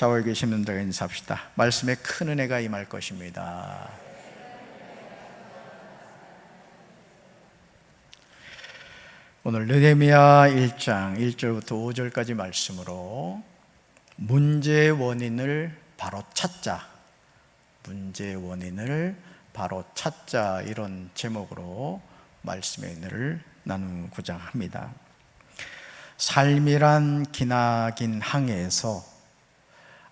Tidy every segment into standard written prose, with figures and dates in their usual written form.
좌우에 계신 분들과 인사합시다. 말씀에 큰 은혜가 임할 것입니다. 오늘 느헤미야 1장 1절부터 5절까지 말씀으로 문제의 원인을 바로 찾자, 문제의 원인을 바로 찾자, 이런 제목으로 말씀의 은혜를 나누고자 합니다. 삶이란 기나긴 항해에서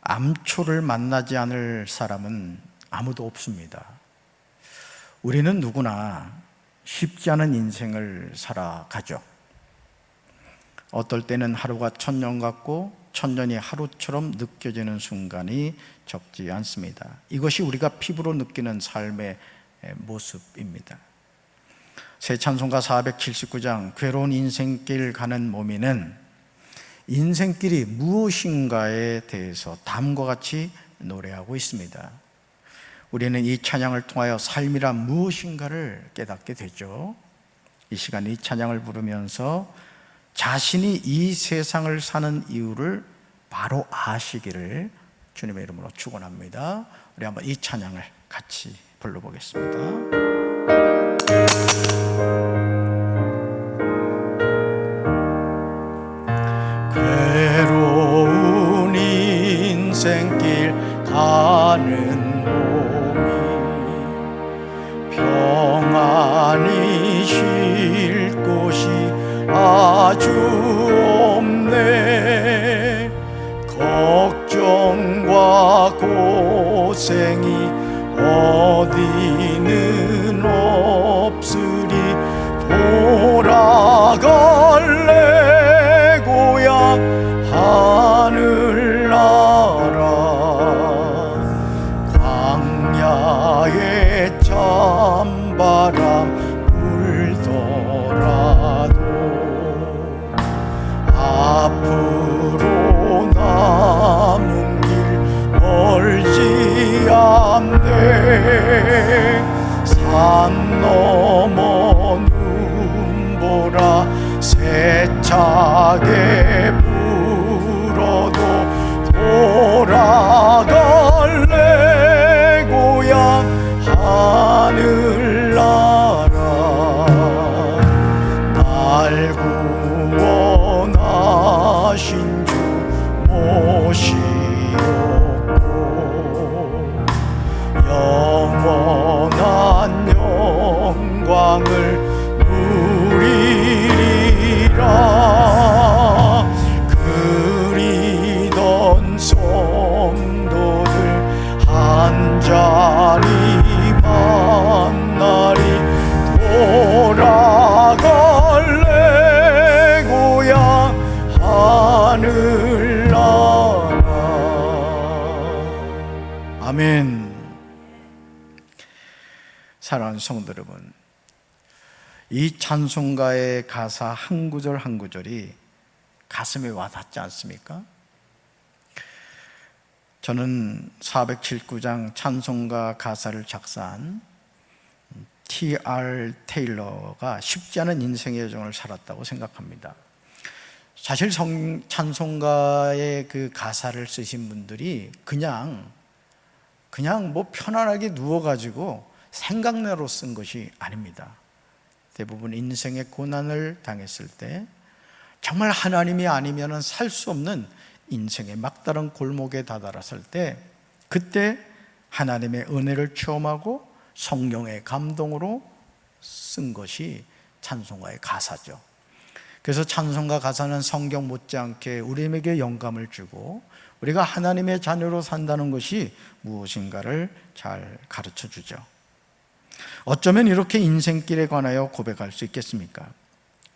암초를 만나지 않을 사람은 아무도 없습니다. 우리는 누구나 쉽지 않은 인생을 살아가죠. 어떨 때는 하루가 천년 같고 천년이 하루처럼 느껴지는 순간이 적지 않습니다. 이것이 우리가 피부로 느끼는 삶의 모습입니다. 새 찬송가 479장 괴로운 인생길 가는 몸이는 인생길이 무엇인가에 대해서 다음과 같이 노래하고 있습니다. 우리는 이 찬양을 통하여 삶이란 무엇인가를 깨닫게 되죠. 이 시간 이 찬양을 부르면서 자신이 이 세상을 사는 이유를 바로 아시기를 주님의 이름으로 축원합니다. 우리 한번 이 찬양을 같이 불러보겠습니다. 괴로운 인생길 가는 몸이 평안히 쉴 곳이 아주 없네. 걱정과 고생이 어디는 없으리. 돌아갈래 고향 하늘나라. 광야에 찬바람 불더라도 앞으로 남은 길 멀지 않네. 산 넘어 눈보라 세차게 불어도 돌아갈래 고향 하늘나라. 날 구원하신 주 모시옵고 영원한 영광을 누리리라. 그리던 성도들 한자리 만나리. 돌아갈래 고향 하늘나라. 아멘. 사랑하는 성도 여러분, 이 찬송가의 가사 한 구절 한 구절이 가슴에 와닿지 않습니까? 저는 479장 찬송가 가사를 작사한 T.R. 테일러가 쉽지 않은 인생의 여정을 살았다고 생각합니다. 사실 찬송가의 그 가사를 쓰신 분들이 그냥 뭐 편안하게 누워가지고 생각내로 쓴 것이 아닙니다. 대부분 인생의 고난을 당했을 때 정말 하나님이 아니면 살 수 없는 인생의 막다른 골목에 다다랐을 때 그때 하나님의 은혜를 체험하고 성령의 감동으로 쓴 것이 찬송가의 가사죠. 그래서 찬송가 가사는 성경 못지않게 우리에게 영감을 주고 우리가 하나님의 자녀로 산다는 것이 무엇인가를 잘 가르쳐 주죠. 어쩌면 이렇게 인생길에 관하여 고백할 수 있겠습니까?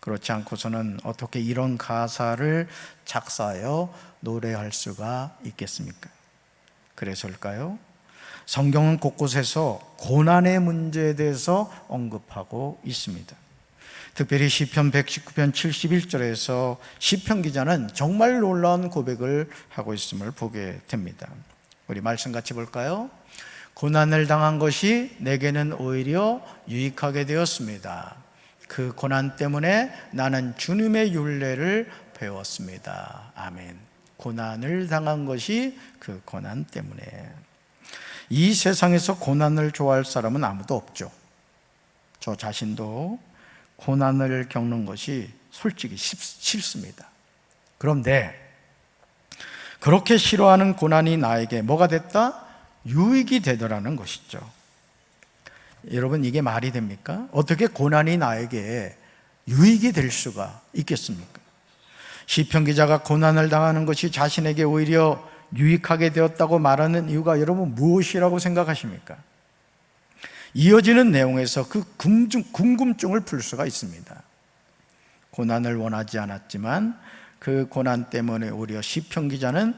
그렇지 않고서는 어떻게 이런 가사를 작사하여 노래할 수가 있겠습니까? 그래서일까요? 성경은 곳곳에서 고난의 문제에 대해서 언급하고 있습니다. 특별히 시편 119편 71절에서 시편 기자는 정말 놀라운 고백을 하고 있음을 보게 됩니다. 우리 말씀 같이 볼까요? 고난을 당한 것이 내게는 오히려 유익하게 되었습니다. 그 고난 때문에 나는 주님의 율례를 배웠습니다. 아멘. 고난을 당한 것이 그 고난 때문에. 이 세상에서 고난을 좋아할 사람은 아무도 없죠. 저 자신도 고난을 겪는 것이 솔직히 싫습니다. 그런데 그렇게 싫어하는 고난이 나에게 뭐가 됐다? 유익이 되더라는 것이죠. 여러분, 이게 말이 됩니까? 어떻게 고난이 나에게 유익이 될 수가 있겠습니까? 시편 기자가 고난을 당하는 것이 자신에게 오히려 유익하게 되었다고 말하는 이유가 여러분 무엇이라고 생각하십니까? 이어지는 내용에서 그 궁금증을 풀 수가 있습니다. 고난을 원하지 않았지만 그 고난 때문에 오히려 시편 기자는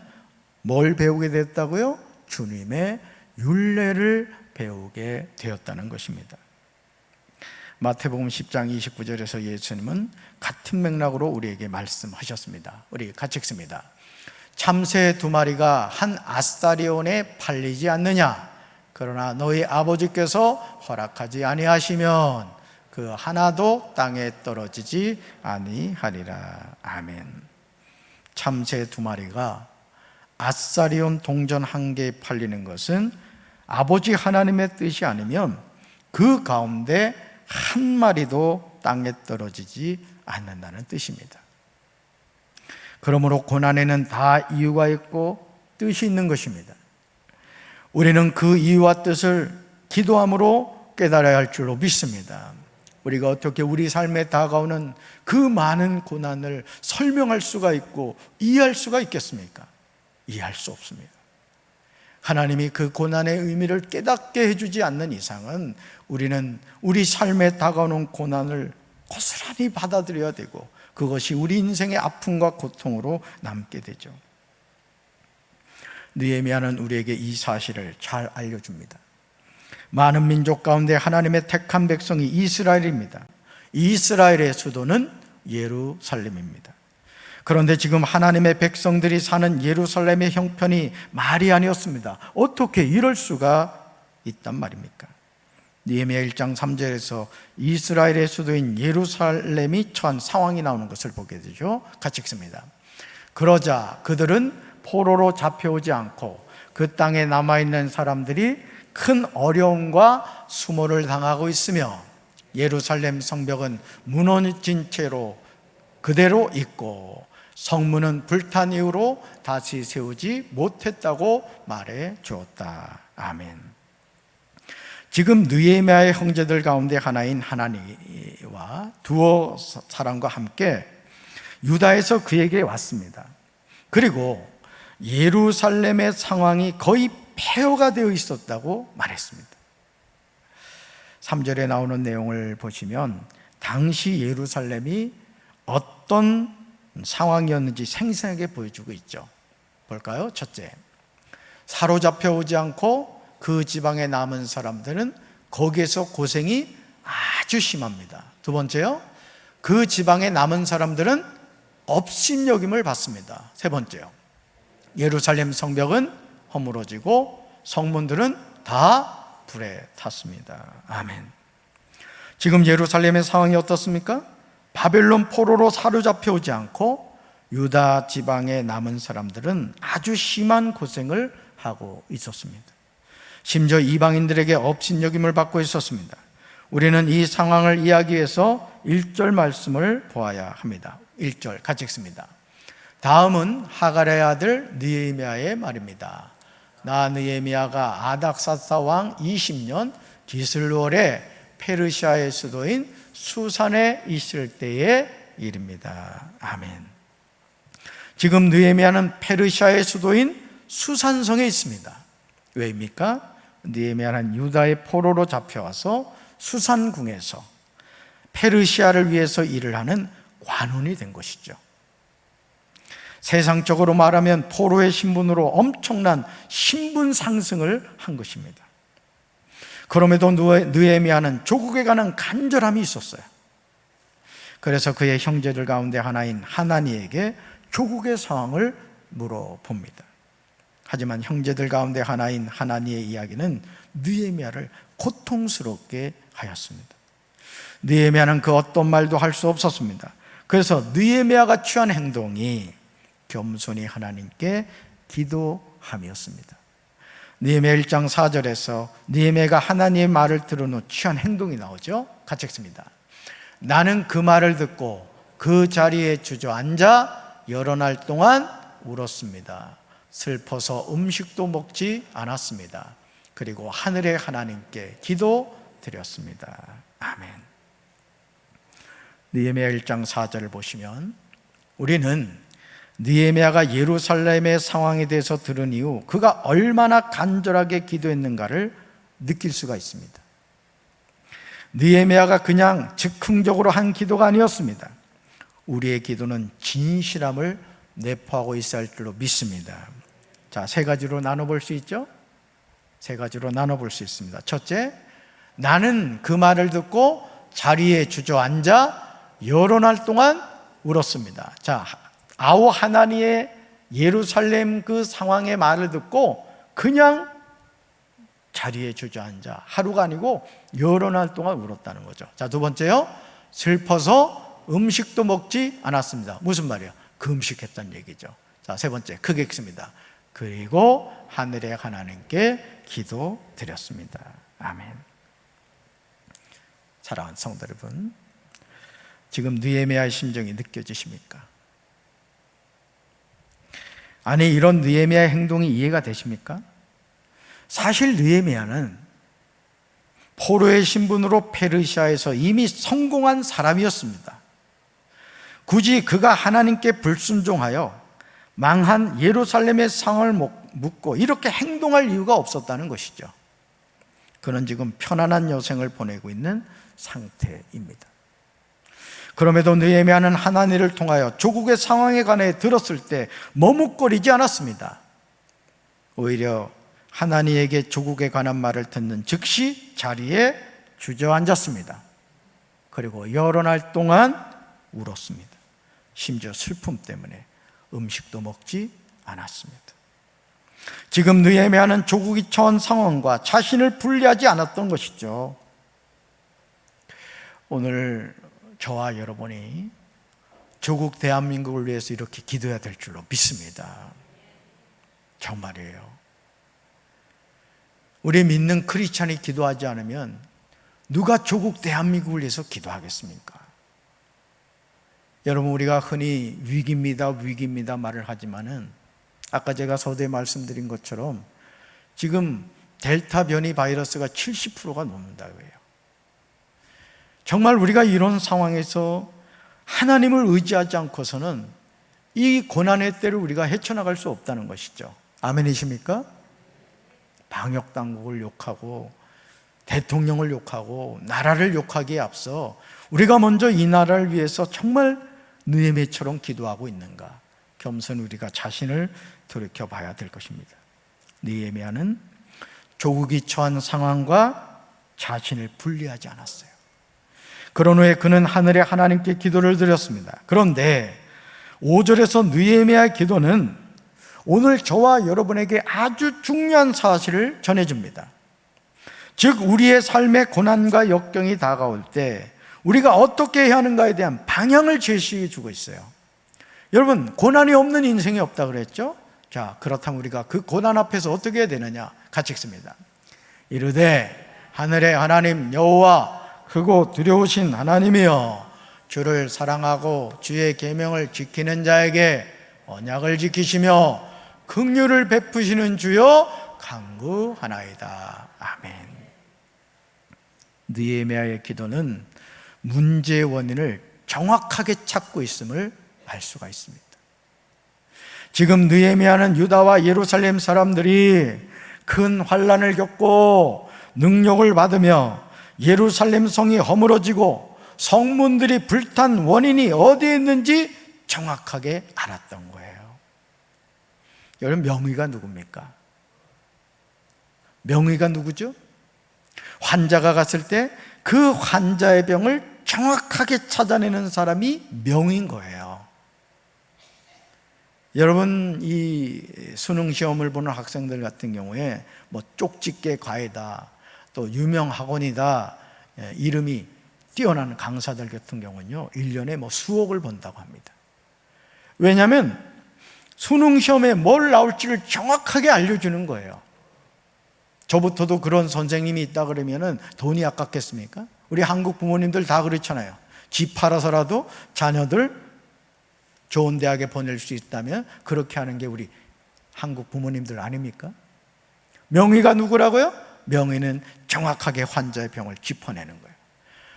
뭘 배우게 됐다고요? 주님의 율례를 배우게 되었다는 것입니다. 마태복음 10장 29절에서 예수님은 같은 맥락으로 우리에게 말씀하셨습니다. 우리 같이 읽습니다. 참새 2마리가 한 아사리온에 팔리지 않느냐? 그러나 너희 아버지께서 허락하지 아니하시면 그 하나도 땅에 떨어지지 아니하리라. 아멘. 참새 2마리가 아사리온 동전 1개에 팔리는 것은 아버지 하나님의 뜻이 아니면 그 가운데 한 마리도 땅에 떨어지지 않는다는 뜻입니다. 그러므로 고난에는 다 이유가 있고 뜻이 있는 것입니다. 우리는 그 이유와 뜻을 기도함으로 깨달아야 할 줄로 믿습니다. 우리가 어떻게 우리 삶에 다가오는 그 많은 고난을 설명할 수가 있고 이해할 수가 있겠습니까? 이해할 수 없습니다. 하나님이 그 고난의 의미를 깨닫게 해주지 않는 이상은 우리는 우리 삶에 다가오는 고난을 고스란히 받아들여야 되고 그것이 우리 인생의 아픔과 고통으로 남게 되죠. 느헤미야는 우리에게 이 사실을 잘 알려줍니다. 많은 민족 가운데 하나님의 택한 백성이 이스라엘입니다. 이스라엘의 수도는 예루살렘입니다. 그런데 지금 하나님의 백성들이 사는 예루살렘의 형편이 말이 아니었습니다. 어떻게 이럴 수가 있단 말입니까? 느헤미야 1장 3절에서 이스라엘의 수도인 예루살렘이 처한 상황이 나오는 것을 보게 되죠. 같이 읽습니다. 그러자 그들은 포로로 잡혀오지 않고 그 땅에 남아있는 사람들이 큰 어려움과 수모를 당하고 있으며 예루살렘 성벽은 무너진 채로 그대로 있고 성문은 불탄 이후로 다시 세우지 못했다고 말해 주었다. 아멘. 지금 느헤미야의 형제들 가운데 하나인 하나니와 두어 사람과 함께 유다에서 그에게 왔습니다. 그리고 예루살렘의 상황이 거의 폐허가 되어 있었다고 말했습니다. 3절에 나오는 내용을 보시면 당시 예루살렘이 어떤 상황이었는지 생생하게 보여주고 있죠. 볼까요? 첫째, 사로잡혀 오지 않고 그 지방에 남은 사람들은 거기에서 고생이 아주 심합니다. 두 번째요, 그 지방에 남은 사람들은 업신여김을 받습니다. 세 번째요, 예루살렘 성벽은 허물어지고 성문들은 다 불에 탔습니다. 아멘. 지금 예루살렘의 상황이 어떻습니까? 바벨론 포로로 사로잡혀 오지 않고 유다 지방에 남은 사람들은 아주 심한 고생을 하고 있었습니다. 심지어 이방인들에게 업신여김을 받고 있었습니다. 우리는 이 상황을 이해하기 위해서 1절 말씀을 보아야 합니다. 1절 같이 읽습니다. 다음은 하갈의 아들 느헤미야의 말입니다. 나 느헤미야가 아닥사스 왕 20년 기슬월에 페르시아의 수도인 수산에 있을 때의 일입니다. 아멘. 지금 느헤미야는 페르시아의 수도인 수산성에 있습니다. 왜입니까? 느헤미야는 유다의 포로로 잡혀와서 수산궁에서 페르시아를 위해서 일을 하는 관원이 된 것이죠. 세상적으로 말하면 포로의 신분으로 엄청난 신분 상승을 한 것입니다. 그럼에도 느헤미야는 조국에 관한 간절함이 있었어요. 그래서 그의 형제들 가운데 하나인 하나니에게 조국의 상황을 물어봅니다. 하지만 형제들 가운데 하나인 하나니의 이야기는 느헤미야를 고통스럽게 하였습니다. 느헤미야는 그 어떤 말도 할 수 없었습니다. 그래서 느헤미야가 취한 행동이 겸손히 하나님께 기도함이었습니다. 느헤미야 1장 4절에서 느헤미야가 하나님의 말을 들은 후 취한 행동이 나오죠. 같이 읽습니다. 나는 그 말을 듣고 그 자리에 주저앉아 여러 날 동안 울었습니다. 슬퍼서 음식도 먹지 않았습니다. 그리고 하늘의 하나님께 기도드렸습니다. 아멘. 느헤미야 1장 4절을 보시면 우리는 느헤미야가 예루살렘의 상황에 대해서 들은 이후 그가 얼마나 간절하게 기도했는가를 느낄 수가 있습니다. 느헤미야가 그냥 즉흥적으로 한 기도가 아니었습니다. 우리의 기도는 진실함을 내포하고 있어야 할 줄로 믿습니다. 자, 세 가지로 나눠볼 수 있죠? 세 가지로 나눠볼 수 있습니다. 첫째, 나는 그 말을 듣고 자리에 주저앉아 여러 날 동안 울었습니다. 자, 아우 하나니의 예루살렘 그 상황의 말을 듣고 그냥 자리에 주저앉아 하루가 아니고 여러 날 동안 울었다는 거죠. 자, 두 번째요, 슬퍼서 음식도 먹지 않았습니다. 무슨 말이에요? 금식했다는 얘기죠. 자, 세 번째, 크게 읽습니다. 그리고 하늘의 하나님께 기도드렸습니다. 아멘. 사랑하는 성도 여러분, 지금 느헤미야의 심정이 느껴지십니까? 아니, 이런 느헤미야의 행동이 이해가 되십니까? 사실 느헤미야는 포로의 신분으로 페르시아에서 이미 성공한 사람이었습니다. 굳이 그가 하나님께 불순종하여 망한 예루살렘의 상을 묻고 이렇게 행동할 이유가 없었다는 것이죠. 그는 지금 편안한 여생을 보내고 있는 상태입니다. 그럼에도 느헤미야는 하나님을 통하여 조국의 상황에 관해 들었을 때 머뭇거리지 않았습니다. 오히려 하나님에게 조국에 관한 말을 듣는 즉시 자리에 주저앉았습니다. 그리고 여러 날 동안 울었습니다. 심지어 슬픔 때문에 음식도 먹지 않았습니다. 지금 느헤미야는 조국이 처한 상황과 자신을 분리하지 않았던 것이죠. 오늘 저와 여러분이 조국 대한민국을 위해서 이렇게 기도해야 될 줄로 믿습니다. 정말이에요. 우리 믿는 크리스찬이 기도하지 않으면 누가 조국 대한민국을 위해서 기도하겠습니까? 여러분, 우리가 흔히 위기입니다 말을 하지만은 아까 제가 서두에 말씀드린 것처럼 지금 델타 변이 바이러스가 70%가 넘는다고 해요. 정말 우리가 이런 상황에서 하나님을 의지하지 않고서는 이 고난의 때를 우리가 헤쳐나갈 수 없다는 것이죠. 아멘이십니까? 방역당국을 욕하고 대통령을 욕하고 나라를 욕하기에 앞서 우리가 먼저 이 나라를 위해서 정말 느헤미야처럼 기도하고 있는가, 겸손히 우리가 자신을 돌이켜봐야 될 것입니다. 느헤미야는 조국이 처한 상황과 자신을 분리하지 않았어요. 그런 후에 그는 하늘의 하나님께 기도를 드렸습니다. 그런데 5절에서 느헤미야의 기도는 오늘 저와 여러분에게 아주 중요한 사실을 전해줍니다. 즉, 우리의 삶의 고난과 역경이 다가올 때 우리가 어떻게 해야 하는가에 대한 방향을 제시해 주고 있어요. 여러분, 고난이 없는 인생이 없다 그랬죠? 자, 그렇다면 우리가 그 고난 앞에서 어떻게 해야 되느냐? 같이 읽습니다. 이르되 하늘의 하나님 여호와 크고 두려우신 하나님이여, 주를 사랑하고 주의 계명을 지키는 자에게 언약을 지키시며 긍휼을 베푸시는 주여 간구하나이다. 아멘. 느헤미야의 기도는 문제의 원인을 정확하게 찾고 있음을 알 수가 있습니다. 지금 느헤미야는 유다와 예루살렘 사람들이 큰 환난을 겪고 능력을 받으며 예루살렘 성이 허물어지고 성문들이 불탄 원인이 어디에 있는지 정확하게 알았던 거예요. 여러분, 명의가 누굽니까? 명의가 누구죠? 환자가 갔을 때 그 환자의 병을 정확하게 찾아내는 사람이 명의인 거예요. 여러분, 이 수능 시험을 보는 학생들 같은 경우에 뭐 쪽집게 과외다, 또 유명 학원이다, 이름이 뛰어난 강사들 같은 경우는요 1년에 뭐 수억을 번다고 합니다. 왜냐하면 수능 시험에 뭘 나올지를 정확하게 알려주는 거예요. 저부터도 그런 선생님이 있다 그러면은 돈이 아깝겠습니까? 우리 한국 부모님들 다 그렇잖아요. 집 팔아서라도 자녀들 좋은 대학에 보낼 수 있다면 그렇게 하는 게 우리 한국 부모님들 아닙니까? 명의가 누구라고요? 명의는 정확하게 환자의 병을 짚어내는 거예요.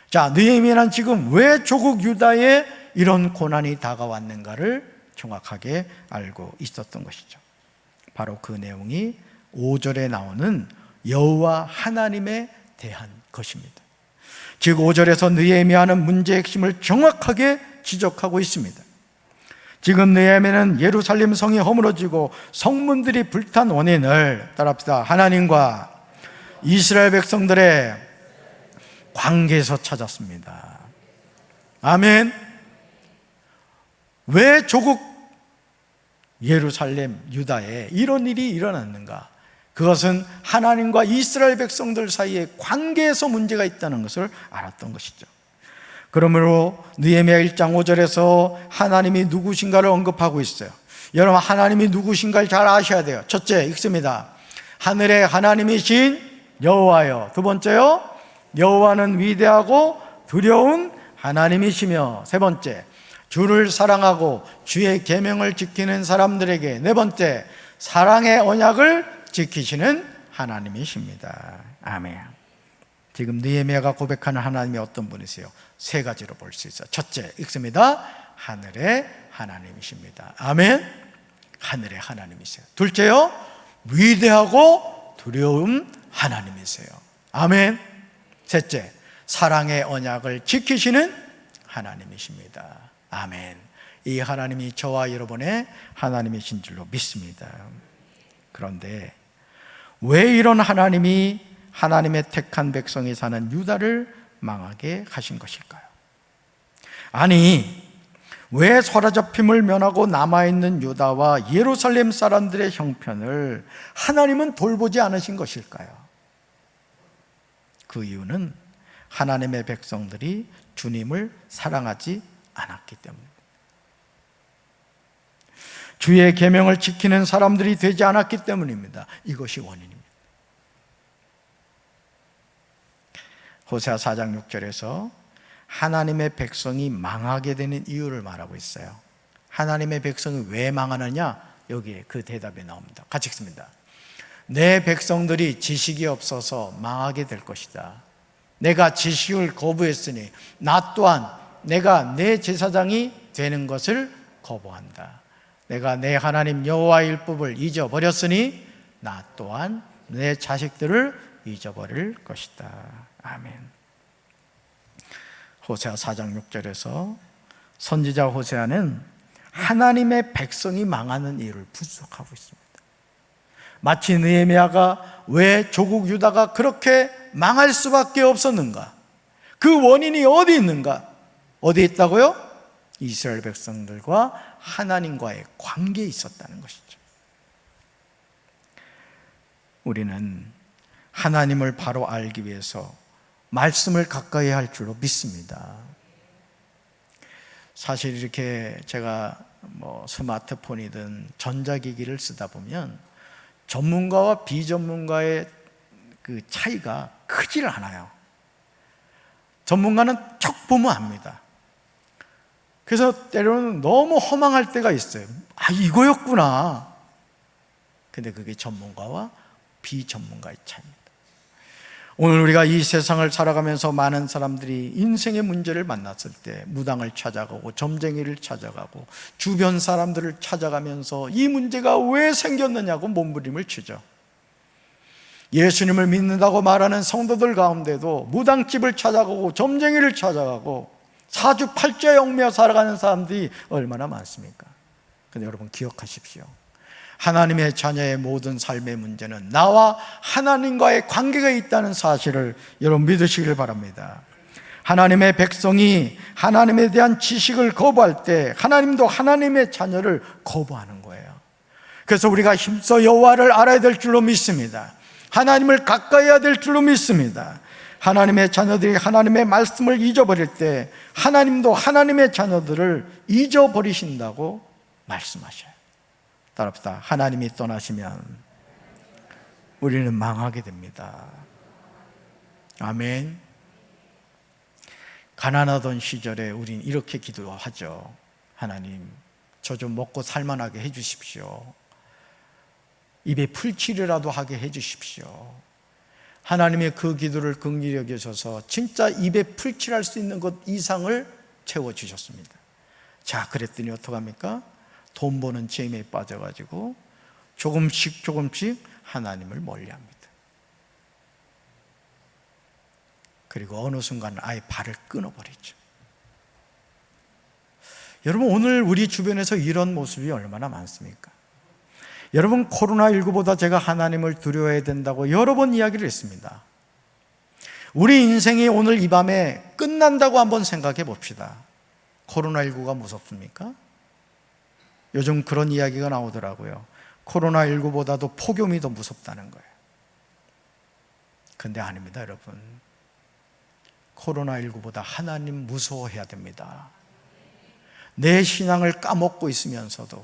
자, 느헤미야는 지금 왜 조국 유다에 이런 고난이 다가왔는가를 정확하게 알고 있었던 것이죠. 바로 그 내용이 5절에 나오는 여호와 하나님에 대한 것입니다. 즉 5절에서 느헤미야는 문제의 핵심을 정확하게 지적하고 있습니다. 지금 느헤미야는 예루살렘 성이 허물어지고 성문들이 불탄 원인을 따라합시다. 하나님과 이스라엘 백성들의 관계에서 찾았습니다. 아멘. 왜 조국 예루살렘 유다에 이런 일이 일어났는가? 그것은 하나님과 이스라엘 백성들 사이의 관계에서 문제가 있다는 것을 알았던 것이죠. 그러므로 느헤미야 1장 5절에서 하나님이 누구신가를 언급하고 있어요. 여러분, 하나님이 누구신가를 잘 아셔야 돼요. 첫째, 읽습니다. 하늘의 하나님이신 여호와여. 두 번째요, 여호와는 위대하고 두려운 하나님이시며. 세 번째, 주를 사랑하고 주의 계명을 지키는 사람들에게. 네 번째, 사랑의 언약을 지키시는 하나님이십니다. 아멘. 지금 느헤미야가 고백하는 하나님이 어떤 분이세요? 세 가지로 볼 수 있어요. 첫째, 읽습니다. 하늘의 하나님이십니다. 아멘. 하늘의 하나님이세요. 둘째요, 위대하고 두려운 하나님이세요. 아멘. 셋째, 사랑의 언약을 지키시는 하나님이십니다. 아멘. 이 하나님이 저와 여러분의 하나님이신 줄로 믿습니다. 그런데 왜 이런 하나님이 하나님의 택한 백성이 사는 유다를 망하게 하신 것일까요? 아니, 왜 사로잡힘을 면하고 남아있는 유다와 예루살렘 사람들의 형편을 하나님은 돌보지 않으신 것일까요? 그 이유는 하나님의 백성들이 주님을 사랑하지 않았기 때문입니다. 주의 계명을 지키는 사람들이 되지 않았기 때문입니다. 이것이 원인입니다. 호세아 4장 6절에서 하나님의 백성이 망하게 되는 이유를 말하고 있어요. 하나님의 백성이 왜 망하느냐? 여기에 그 대답이 나옵니다. 같이 읽습니다. 내 백성들이 지식이 없어서 망하게 될 것이다. 내가 지식을 거부했으니 나 또한 내가 내 제사장이 되는 것을 거부한다. 내가 내 하나님 여호와의 율법을 잊어버렸으니 나 또한 내 자식들을 잊어버릴 것이다. 아멘. 호세아 4장 6절에서 선지자 호세아는 하나님의 백성이 망하는 이유를 분석하고 있습니다. 마치 느헤미야가 왜 조국 유다가 그렇게 망할 수밖에 없었는가? 그 원인이 어디 있는가? 어디 있다고요? 이스라엘 백성들과 하나님과의 관계에 있었다는 것이죠. 우리는 하나님을 바로 알기 위해서 말씀을 가까이 할 줄로 믿습니다. 사실 이렇게 제가 스마트폰이든 전자기기를 쓰다 보면 전문가와 비전문가의 그 차이가 크질 않아요. 전문가는 척 보면 압니다. 그래서 때로는 너무 허망할 때가 있어요. 아, 이거였구나. 근데 그게 전문가와 비전문가의 차이입니다. 오늘 우리가 이 세상을 살아가면서 많은 사람들이 인생의 문제를 만났을 때 무당을 찾아가고 점쟁이를 찾아가고 주변 사람들을 찾아가면서 이 문제가 왜 생겼느냐고 몸부림을 치죠. 예수님을 믿는다고 말하는 성도들 가운데도 무당집을 찾아가고 점쟁이를 찾아가고 사주팔자영매어 살아가는 사람들이 얼마나 많습니까? 근데 여러분 기억하십시오. 하나님의 자녀의 모든 삶의 문제는 나와 하나님과의 관계가 있다는 사실을 여러분 믿으시길 바랍니다. 하나님의 백성이 하나님에 대한 지식을 거부할 때 하나님도 하나님의 자녀를 거부하는 거예요. 그래서 우리가 힘써 여호와를 알아야 될 줄로 믿습니다. 하나님을 가까이 해야 될 줄로 믿습니다. 하나님의 자녀들이 하나님의 말씀을 잊어버릴 때 하나님도 하나님의 자녀들을 잊어버리신다고 말씀하셔요. 따라합시다. 하나님이 떠나시면 우리는 망하게 됩니다. 아멘. 가난하던 시절에 우린 이렇게 기도하죠. 하나님, 저 좀 먹고 살만하게 해주십시오. 입에 풀칠이라도 하게 해주십시오. 하나님의 그 기도를 긍휼히 여기셔서 진짜 입에 풀칠할 수 있는 것 이상을 채워주셨습니다. 자, 그랬더니 어떡합니까? 돈 버는 재미에 빠져가지고 조금씩 하나님을 멀리합니다. 그리고 어느 순간 아예 발을 끊어버리죠. 여러분, 오늘 우리 주변에서 이런 모습이 얼마나 많습니까? 여러분, 코로나19보다 제가 하나님을 두려워해야 된다고 여러 번 이야기를 했습니다. 우리 인생이 오늘 이 밤에 끝난다고 한번 생각해 봅시다. 코로나19가 무섭습니까? 요즘 그런 이야기가 나오더라고요. 코로나19보다도 폭염이 더 무섭다는 거예요. 근데 아닙니다, 여러분. 코로나19보다 하나님 무서워해야 됩니다. 내 신앙을 까먹고 있으면서도,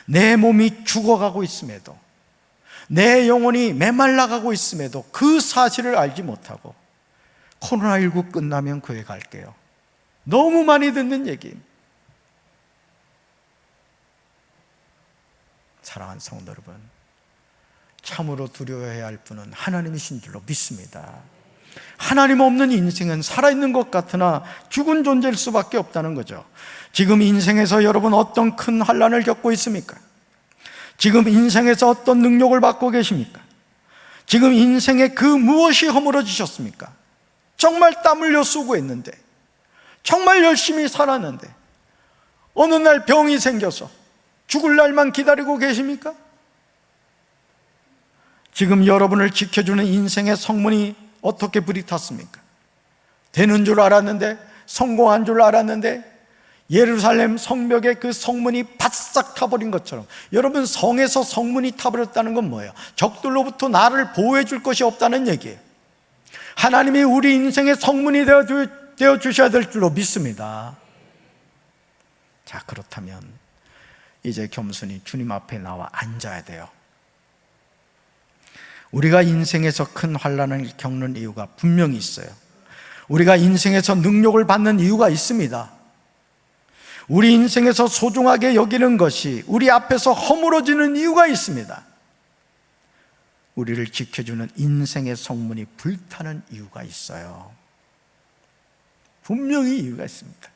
내 몸이 죽어가고 있음에도, 내 영혼이 메말라가고 있음에도 그 사실을 알지 못하고 코로나19 끝나면 교회 갈게요. 너무 많이 듣는 얘기입니다. 사랑하는 성도 여러분, 참으로 두려워해야 할 분은 하나님이신 줄로 믿습니다. 하나님 없는 인생은 살아있는 것 같으나 죽은 존재일 수밖에 없다는 거죠. 지금 인생에서 여러분 어떤 큰 환난을 겪고 있습니까? 지금 인생에서 어떤 능력을 받고 계십니까? 지금 인생에 그 무엇이 허물어지셨습니까? 정말 땀 흘려 수고했는데, 정말 열심히 살았는데 어느 날 병이 생겨서 죽을 날만 기다리고 계십니까? 지금 여러분을 지켜주는 인생의 성문이 어떻게 불이 탔습니까? 되는 줄 알았는데, 성공한 줄 알았는데 예루살렘 성벽에 그 성문이 바싹 타버린 것처럼, 여러분, 성에서 성문이 타버렸다는 건 뭐예요? 적들로부터 나를 보호해 줄 것이 없다는 얘기예요. 하나님이 우리 인생의 성문이 되어 주셔야 될 줄로 믿습니다. 자, 그렇다면 이제 겸손히 주님 앞에 나와 앉아야 돼요. 우리가 인생에서 큰 환난을 겪는 이유가 분명히 있어요. 우리가 인생에서 능력을 받는 이유가 있습니다. 우리 인생에서 소중하게 여기는 것이 우리 앞에서 허물어지는 이유가 있습니다. 우리를 지켜주는 인생의 성문이 불타는 이유가 있어요. 분명히 이유가 있습니다.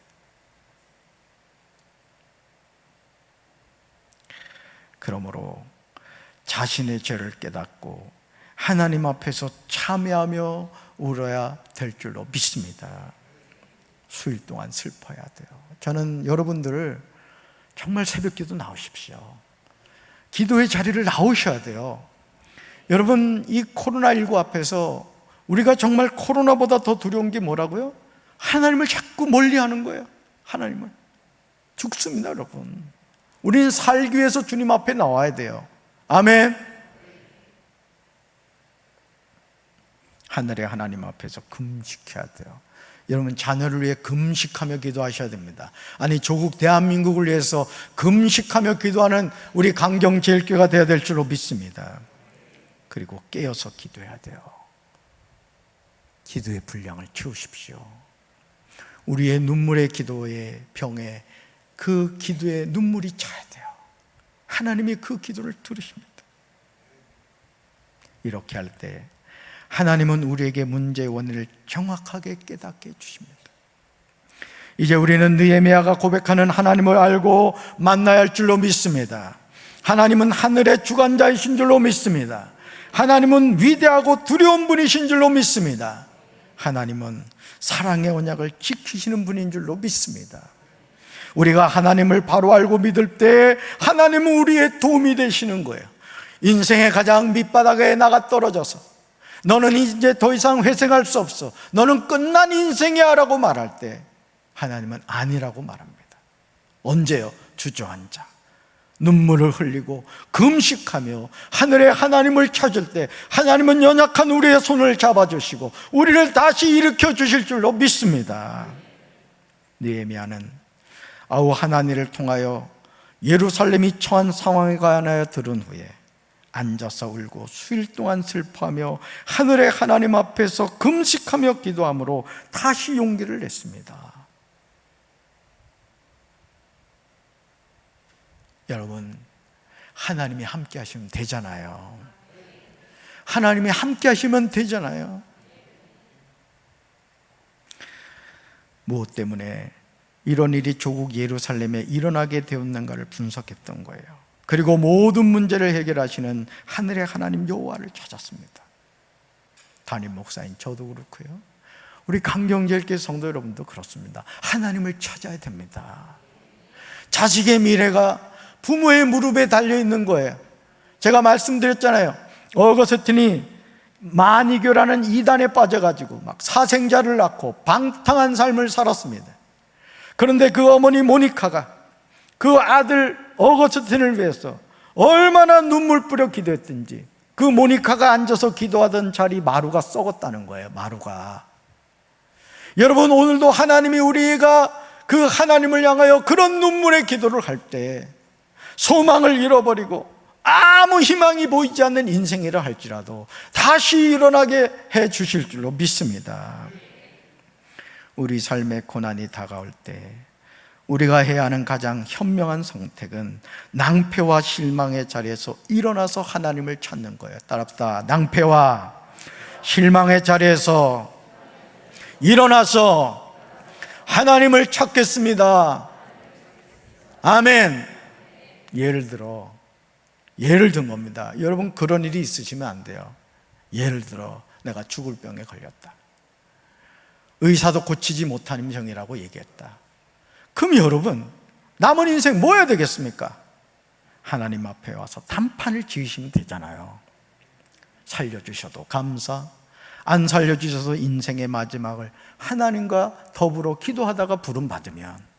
그러므로 자신의 죄를 깨닫고 하나님 앞에서 참회하며 울어야 될 줄로 믿습니다. 수일 동안 슬퍼야 돼요. 저는 여러분들을 정말 새벽기도 나오십시오. 기도의 자리를 나오셔야 돼요. 여러분, 이 코로나19 앞에서 우리가 정말 코로나보다 더 두려운 게 뭐라고요? 하나님을 자꾸 멀리하는 거예요. 하나님을. 죽습니다, 여러분. 우리는 살기 위해서 주님 앞에 나와야 돼요. 아멘. 하늘의 하나님 앞에서 금식해야 돼요. 여러분, 자녀를 위해 금식하며 기도하셔야 됩니다. 아니, 조국 대한민국을 위해서 금식하며 기도하는 우리 강경제일교회가 되어야 될 줄로 믿습니다. 그리고 깨어서 기도해야 돼요. 기도의 분량을 키우십시오. 우리의 눈물의 기도의 병에 그 기도의 눈물이 차야 돼요. 하나님이 그 기도를 들으십니다. 이렇게 할 때 하나님은 우리에게 문제의 원인을 정확하게 깨닫게 해주십니다. 이제 우리는 느헤미야가 고백하는 하나님을 알고 만나야 할 줄로 믿습니다. 하나님은 하늘의 주관자이신 줄로 믿습니다. 하나님은 위대하고 두려운 분이신 줄로 믿습니다. 하나님은 사랑의 언약을 지키시는 분인 줄로 믿습니다. 우리가 하나님을 바로 알고 믿을 때 하나님은 우리의 도움이 되시는 거예요. 인생의 가장 밑바닥에 나가 떨어져서 너는 이제 더 이상 회생할 수 없어, 너는 끝난 인생이야 라고 말할 때 하나님은 아니라고 말합니다. 언제요? 주저앉아 눈물을 흘리고 금식하며 하늘의 하나님을 찾을 때 하나님은 연약한 우리의 손을 잡아주시고 우리를 다시 일으켜 주실 줄로 믿습니다. 느헤미야는 아우 하나니를 통하여 예루살렘이 처한 상황에 관하여 들은 후에 앉아서 울고 수일 동안 슬퍼하며 하늘의 하나님 앞에서 금식하며 기도함으로 다시 용기를 냈습니다. 여러분, 하나님이 함께 하시면 되잖아요. 하나님이 함께 하시면 되잖아요. 무엇 때문에 이런 일이 조국 예루살렘에 일어나게 되었는가를 분석했던 거예요. 그리고 모든 문제를 해결하시는 하늘의 하나님 여호와를 찾았습니다. 담임 목사인 저도 그렇고요, 우리 강경제일교회 성도 여러분도 그렇습니다. 하나님을 찾아야 됩니다. 자식의 미래가 부모의 무릎에 달려있는 거예요. 제가 말씀드렸잖아요. 어거스틴이 마니교라는 이단에 빠져가지고 막 사생자를 낳고 방탕한 삶을 살았습니다. 그런데 그 어머니 모니카가 그 아들 어거스틴을 위해서 얼마나 눈물 뿌려 기도했든지 그 모니카가 앉아서 기도하던 자리 마루가 썩었다는 거예요. 마루가. 여러분, 오늘도 하나님이 우리가 그 하나님을 향하여 그런 눈물의 기도를 할 때 소망을 잃어버리고 아무 희망이 보이지 않는 인생이라 할지라도 다시 일어나게 해 주실 줄로 믿습니다. 우리 삶의 고난이 다가올 때 우리가 해야 하는 가장 현명한 선택은 낭패와 실망의 자리에서 일어나서 하나님을 찾는 거예요. 따라합시다. 낭패와 실망의 자리에서 일어나서 하나님을 찾겠습니다. 아멘. 예를 든 겁니다. 여러분, 그런 일이 있으시면 안 돼요. 예를 들어 내가 죽을 병에 걸렸다. 의사도 고치지 못하는 병이라고 얘기했다. 그럼 여러분, 남은 인생 뭐 해야 되겠습니까? 하나님 앞에 와서 단판을 지으시면 되잖아요. 살려주셔도 감사, 안 살려주셔서 인생의 마지막을 하나님과 더불어 기도하다가 부름받으면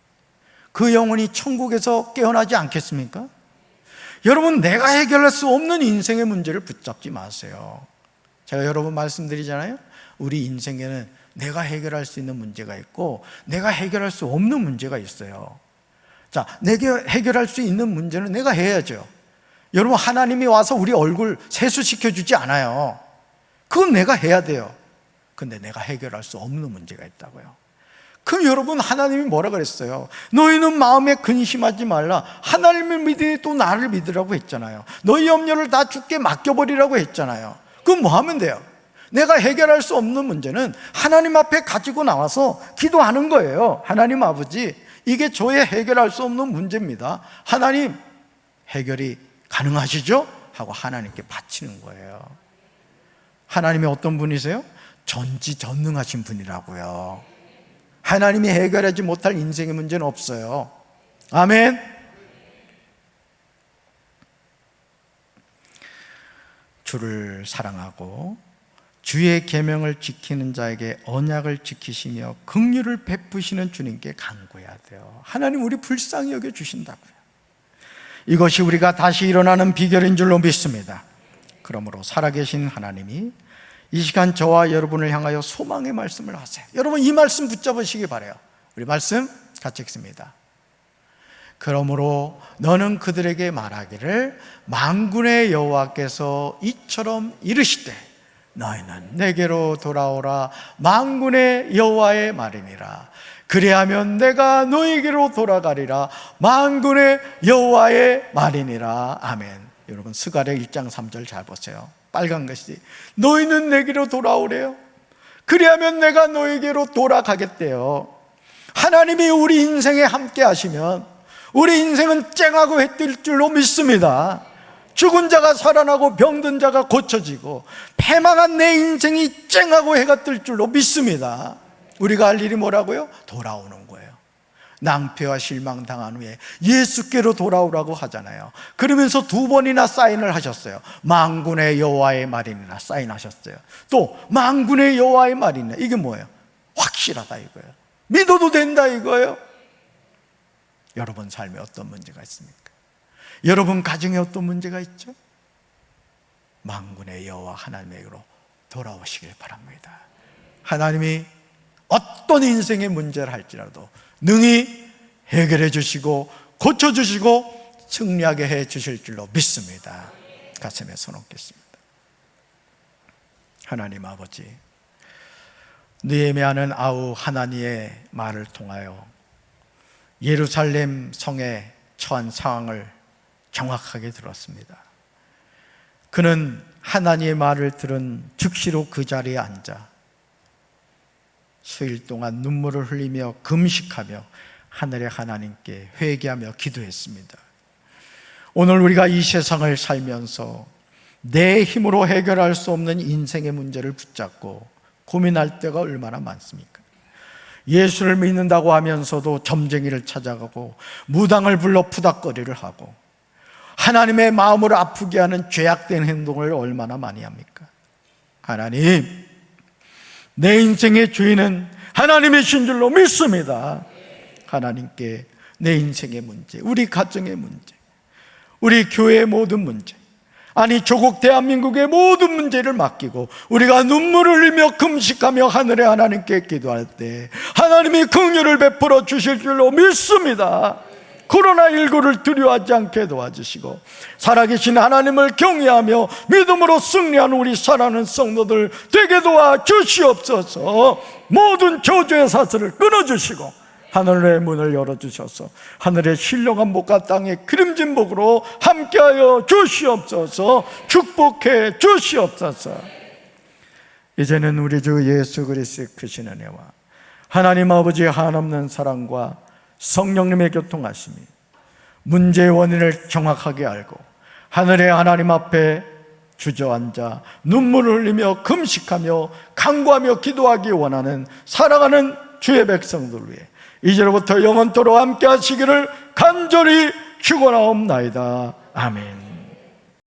그 영혼이 천국에서 깨어나지 않겠습니까? 여러분, 내가 해결할 수 없는 인생의 문제를 붙잡지 마세요. 제가 여러 번 말씀드리잖아요. 우리 인생에는 내가 해결할 수 있는 문제가 있고 내가 해결할 수 없는 문제가 있어요. 자, 내가 해결할 수 있는 문제는 내가 해야죠. 여러분, 하나님이 와서 우리 얼굴 세수시켜주지 않아요. 그건 내가 해야 돼요. 근데 내가 해결할 수 없는 문제가 있다고요. 그럼 여러분, 하나님이 뭐라 그랬어요? 너희는 마음에 근심하지 말라. 하나님을 믿으니 또 나를 믿으라고 했잖아요. 너희 염려를 다 주께 맡겨버리라고 했잖아요. 그럼 뭐 하면 돼요? 내가 해결할 수 없는 문제는 하나님 앞에 가지고 나와서 기도하는 거예요. 하나님 아버지, 이게 저의 해결할 수 없는 문제입니다. 하나님, 해결이 가능하시죠? 하고 하나님께 바치는 거예요. 하나님이 어떤 분이세요? 전지전능하신 분이라고요. 하나님이 해결하지 못할 인생의 문제는 없어요. 아멘. 주를 사랑하고 주의 계명을 지키는 자에게 언약을 지키시며 긍휼을 베푸시는 주님께 간구해야 돼요. 하나님, 우리 불쌍히 여겨주신다고요. 이것이 우리가 다시 일어나는 비결인 줄로 믿습니다. 그러므로 살아계신 하나님이 이 시간 저와 여러분을 향하여 소망의 말씀을 하세요. 여러분, 이 말씀 붙잡으시기 바라요. 우리 말씀 같이 읽습니다. 그러므로 너는 그들에게 말하기를 만군의 여호와께서 이처럼 이르시되 너희는 내게로 돌아오라. 만군의 여호와의 말이니라. 그리하면 내가 너희에게로 돌아가리라. 만군의 여호와의 말이니라. 아멘. 여러분, 스가랴 1장 3절 잘 보세요. 빨간 것이 너희는 내게로 돌아오래요. 그리하면 내가 너에게로 돌아가겠대요. 하나님이 우리 인생에 함께 하시면 우리 인생은 쨍하고 해뜰 줄로 믿습니다. 죽은 자가 살아나고 병든 자가 고쳐지고 패망한 내 인생이 쨍하고 해가 뜰 줄로 믿습니다. 우리가 할 일이 뭐라고요? 돌아오는 거예요. 낭패와 실망당한 후에 예수께로 돌아오라고 하잖아요. 그러면서 2번이나 사인을 하셨어요. 만군의 여호와의 말이니라 사인하셨어요. 또 만군의 여호와의 말이니라. 이게 뭐예요? 확실하다 이거예요. 믿어도 된다 이거예요. 여러분 삶에 어떤 문제가 있습니까? 여러분 가정에 어떤 문제가 있죠? 만군의 여호와 하나님에게로 돌아오시길 바랍니다. 하나님이 어떤 인생의 문제를 할지라도 능히 해결해 주시고 고쳐 주시고 승리하게 해 주실 줄로 믿습니다. 가슴에 손 얹겠습니다. 하나님 아버지, 느헤미야는 아우 하나니의 말을 통하여 예루살렘 성에 처한 상황을 정확하게 들었습니다. 그는 하나님의 말을 들은 즉시로 그 자리에 앉아 수일 동안 눈물을 흘리며 금식하며 하늘의 하나님께 회개하며 기도했습니다. 오늘 우리가 이 세상을 살면서 내 힘으로 해결할 수 없는 인생의 문제를 붙잡고 고민할 때가 얼마나 많습니까? 예수를 믿는다고 하면서도 점쟁이를 찾아가고 무당을 불러 푸닥거리를 하고 하나님의 마음을 아프게 하는 죄악된 행동을 얼마나 많이 합니까? 하나님, 내 인생의 주인은 하나님이신 줄로 믿습니다. 하나님께 내 인생의 문제, 우리 가정의 문제, 우리 교회의 모든 문제, 아니 조국 대한민국의 모든 문제를 맡기고 우리가 눈물을 흘리며 금식하며 하늘의 하나님께 기도할 때 하나님이 긍휼을 베풀어 주실 줄로 믿습니다. 코로나19를 두려워하지 않게 도와주시고 살아계신 하나님을 경외하며 믿음으로 승리하는 우리 사랑하는 성도들 되게 도와주시옵소서. 모든 저주의 사슬을 끊어주시고 하늘의 문을 열어주셔서 하늘의 신령한 복과 땅의 기름진 복으로 함께하여 주시옵소서. 축복해 주시옵소서. 이제는 우리 주 예수 그리스도의 크신 은혜와 하나님 아버지의 한없는 사랑과 성령님의 교통하심이 문제의 원인을 정확하게 알고 하늘의 하나님 앞에 주저앉아 눈물을 흘리며 금식하며 간구하며 기도하기 원하는 사랑하는 주의 백성들 위해 이제로부터 영원토록 함께 하시기를 간절히 축원하옵나이다. 아멘.